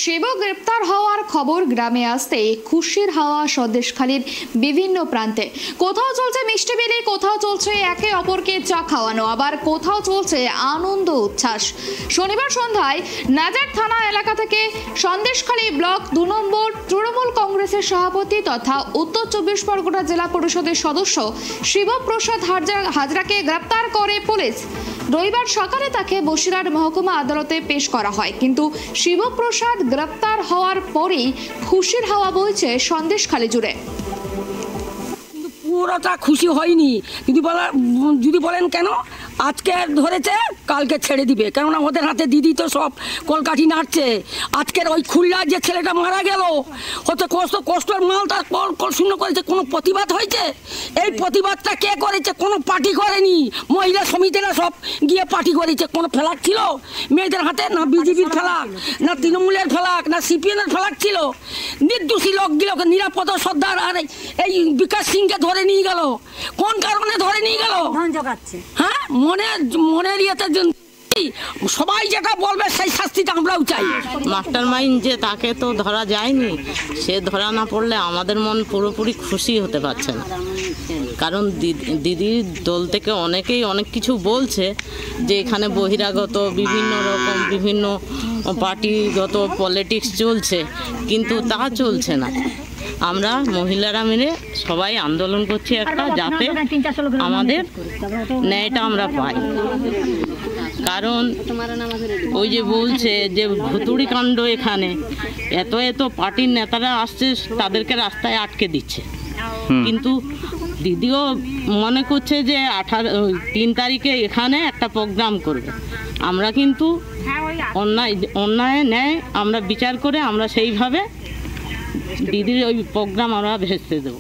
শিব গ্রেপ্তার হওয়ার খবর গ্রামে আসতে খুশির হাওয়া সন্দেশখালীর বিভিন্ন প্রান্তে। কোথাও চলছে মিষ্টি বিলি, কোথাও চলছে একে অপরকে চা খাওয়ানো, আবার কোথাও চলছে আনন্দ উচ্ছ্বাস। শনিবার সন্ধ্যায় নাজার থানা এলাকা থেকে সন্দেশখালী ব্লক 2 নম্বর তৃণমূল কংগ্রেসের সভাপতি তথা উত্তর 24 পরগনা জেলা পরিষদের সদস্য শিবপ্রসাদ হাজরাকে গ্রেপ্তার করে পুলিশ। রবিবার সকালে তাকে বসিরহাট মহকুমা আদালতে পেশ করা হয়, কিন্তু শিবপ্রসাদ গ্রেপ্তার হওয়ার পরেই খুশির হাওয়া বইছে সন্দেশখালী জুড়ে। পুরোটা খুশি হয়নি। যদি বলেন কেন আজকে ধরেছে কালকে ছেড়ে দিবে, কেননা ওদের হাতে দিদি তো সব কলকাঠি নাড়ছে। আজকের ওই খুলনার যে ছেলেটা মারা গেল, হয়তো কষ্টের মালটা শূন্য করেছে, কোনো প্রতিবাদ হয়েছে? এই প্রতিবাদটা কে করেছে? কোনো পার্টি করেনি, মহিলা সমিতিরা সব গিয়ে পার্টি করেছে। কোনো ফ্ল্যাগ ছিল মেয়েদের হাতে? না বিজেপির ফ্ল্যাগ, না তৃণমূলের ফ্ল্যাগ, না সিপিএমের ফ্ল্যাগ ছিল। নির্দোষী লোকগুলোকে নিরাপদ সর্দার আর এই বিকাশ সিংকে ধরে নিয়ে গেল। কোন কারণে ধরে নিয়ে গেল? হ্যাঁ, মনের ইয়েতে সবাই যেটা বলবে সেই শাস্তিটা আমরাও চাই। মাস্টার মাইন্ড যে তাকে তো ধরা যায়নি, সে ধরা না পড়লে আমাদের মন পুরোপুরি খুশি হতে পারছে না। কারণ দিদির দল থেকে অনেকেই অনেক কিছু বলছে যে এখানে বহিরাগত বিভিন্ন পার্টিগত পলিটিক্স চলছে, কিন্তু তা চলছে না। আমরা মহিলারা মিলে সবাই আন্দোলন করছি একটা, যাতে আমাদের ন্যায়টা আমরা পাই। কারণ ওই যে বলছে যে ভুতুড়ি কাণ্ড, এখানে এত পার্টির নেতারা আসছে, তাদেরকে রাস্তায় আটকে দিচ্ছে। কিন্তু দিদিও মনে করছে যে 3 তারিখে এখানে একটা প্রোগ্রাম করবে। আমরা কিন্তু অন্যায় ন্যায় আমরা বিচার করে আমরা সেইভাবে দিদির ওই প্রোগ্রাম আমরা ভেস্তে দেবো।